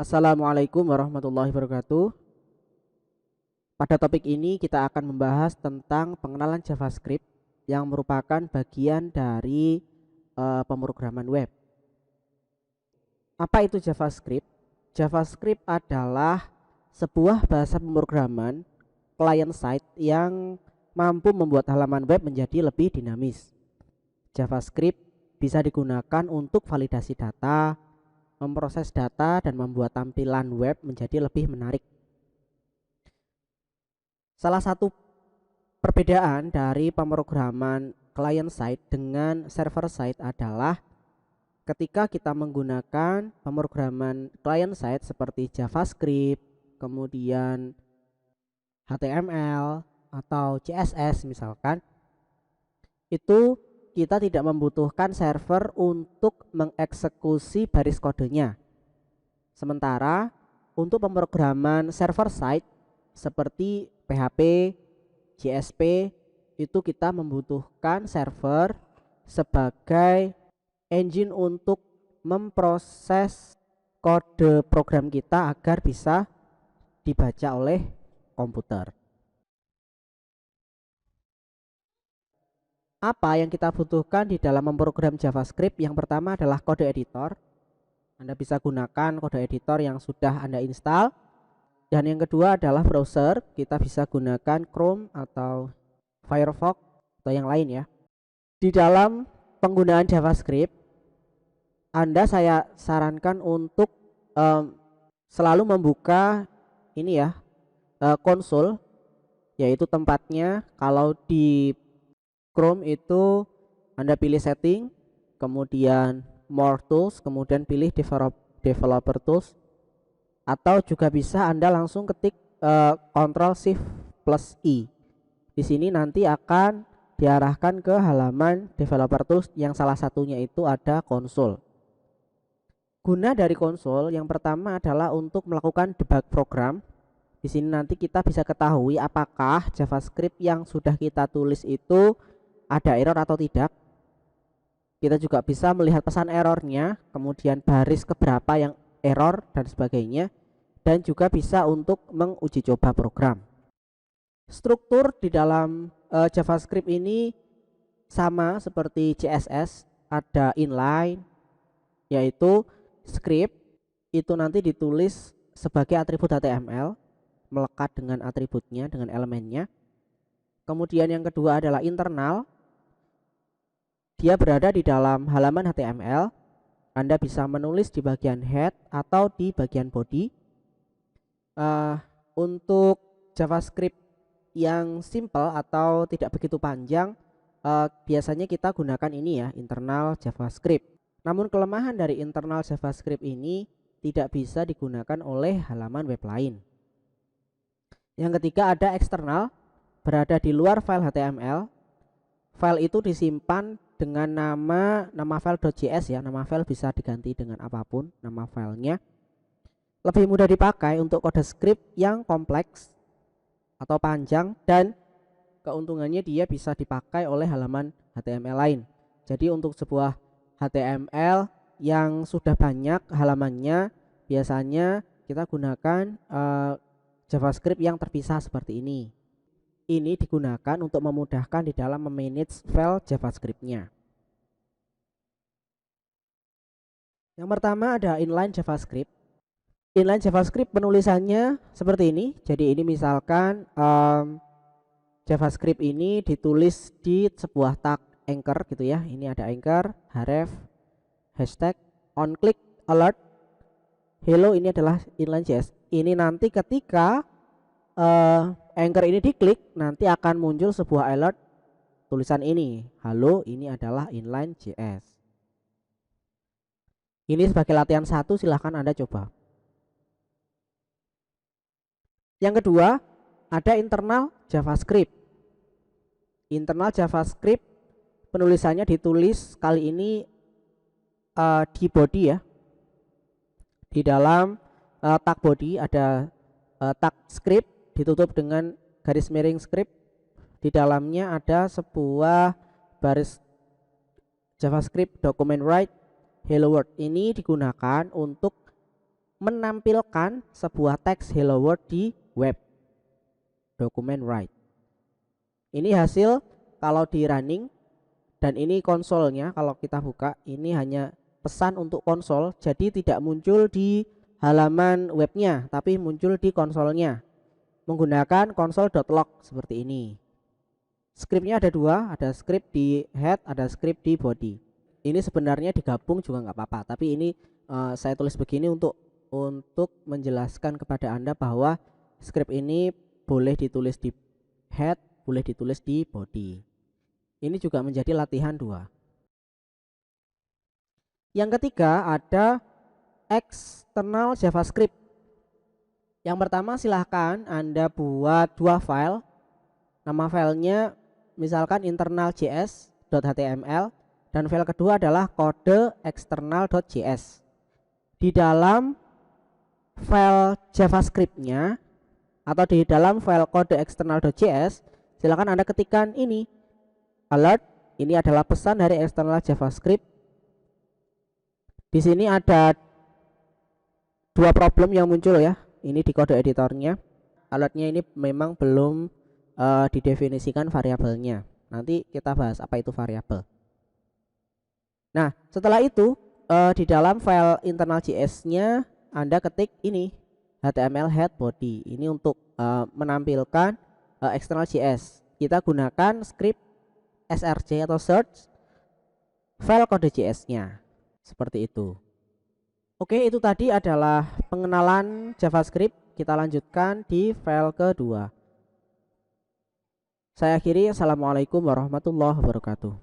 Assalamualaikum warahmatullahi wabarakatuh. Pada topik ini kita akan membahas tentang pengenalan JavaScript yang merupakan bagian dari pemrograman web. Apa itu JavaScript? JavaScript adalah sebuah bahasa pemrograman client side yang mampu membuat halaman web menjadi lebih dinamis. JavaScript bisa digunakan untuk validasi data, memproses data, dan membuat tampilan web menjadi lebih menarik. Salah satu perbedaan dari pemrograman client side dengan server side adalah ketika kita menggunakan pemrograman client side seperti JavaScript, kemudian HTML atau CSS misalkan, itu kita tidak membutuhkan server untuk mengeksekusi baris kodenya. Sementara untuk pemrograman server side seperti PHP, JSP, itu kita membutuhkan server sebagai engine untuk memproses kode program kita agar bisa dibaca oleh komputer. Apa yang kita butuhkan di dalam memprogram JavaScript? Yang pertama adalah kode editor. Anda bisa gunakan kode editor yang sudah Anda install. Dan yang kedua adalah browser. Kita bisa gunakan Chrome atau Firefox atau yang lain ya. Di dalam penggunaan JavaScript, saya sarankan untuk selalu membuka ini ya, konsol, yaitu tempatnya kalau di Chrome itu Anda pilih setting, kemudian more tools, kemudian pilih developer tools, atau juga bisa Anda langsung ketik Ctrl Shift plus I. Di sini nanti akan diarahkan ke halaman developer tools yang salah satunya itu ada konsol. Guna dari konsol yang pertama adalah untuk melakukan debug program. Di sini nanti kita bisa ketahui apakah JavaScript yang sudah kita tulis itu ada error atau tidak. Kita juga bisa melihat pesan errornya, kemudian baris keberapa yang error dan sebagainya, dan juga bisa untuk menguji coba program. Struktur di dalam JavaScript ini sama seperti CSS, ada inline, yaitu script itu nanti ditulis sebagai atribut HTML, melekat dengan atributnya, dengan elemennya. Kemudian yang kedua adalah internal. Dia berada di dalam halaman HTML. Anda bisa menulis di bagian head atau di bagian body. Untuk JavaScript yang simple atau tidak begitu panjang, biasanya kita gunakan ini ya, internal JavaScript. Namun kelemahan dari internal JavaScript ini tidak bisa digunakan oleh halaman web lain. Yang ketiga ada eksternal, berada di luar file HTML. File itu disimpan dengan nama file.js ya. Nama file bisa diganti dengan apapun nama filenya. Lebih mudah dipakai untuk kode script yang kompleks atau panjang, dan keuntungannya dia bisa dipakai oleh halaman HTML lain. Jadi untuk sebuah HTML yang sudah banyak halamannya, biasanya kita gunakan JavaScript yang terpisah seperti ini. Ini digunakan untuk memudahkan di dalam memanage file JavaScript-nya. Yang pertama ada inline JavaScript. Inline JavaScript penulisannya seperti ini. Jadi ini misalkan JavaScript ini ditulis di sebuah tag anchor gitu ya. Ini ada anchor, href, hashtag, on click, alert, hello. Ini adalah inline JS. Ini nanti ketika anchor ini diklik, nanti akan muncul sebuah alert tulisan ini, halo, ini adalah inline JS. Ini sebagai latihan 1, silahkan Anda coba. Yang kedua ada internal JavaScript. Internal JavaScript penulisannya ditulis kali ini di body ya. Di dalam tag body ada tag script ditutup dengan garis miring script. Di dalamnya ada sebuah baris JavaScript document write hello world. Ini digunakan untuk menampilkan sebuah teks hello world di web dokumen write. Ini hasil kalau di running, dan ini konsolnya. Kalau kita buka, ini hanya pesan untuk konsol, jadi tidak muncul di halaman webnya tapi muncul di konsolnya menggunakan console.log seperti ini. Scriptnya ada dua, ada script di head, ada script di body. Ini sebenarnya digabung juga nggak apa-apa, tapi ini saya tulis begini untuk menjelaskan kepada Anda bahwa script ini boleh ditulis di head, boleh ditulis di body. Ini juga menjadi latihan 2. Yang ketiga ada eksternal JavaScript. Yang pertama silahkan Anda buat 2 file. Nama filenya misalkan internal.js.html dan file kedua adalah kode external.js. Di dalam file JavaScript-nya atau di dalam file kode external.js, silakan Anda ketikkan ini alert. Ini adalah pesan dari eksternal JavaScript. Di sini ada 2 problem yang muncul ya. Ini di kode editornya. Alertnya ini memang belum didefinisikan variabelnya. Nanti kita bahas apa itu variabel. Nah, setelah itu di dalam file internal JS-nya Anda ketik ini HTML head body. Ini untuk menampilkan external JS. Kita gunakan script src atau search file kode JS-nya. Seperti itu. Oke, itu tadi adalah pengenalan JavaScript. Kita lanjutkan di file kedua. Saya akhiri. Assalamualaikum warahmatullahi wabarakatuh.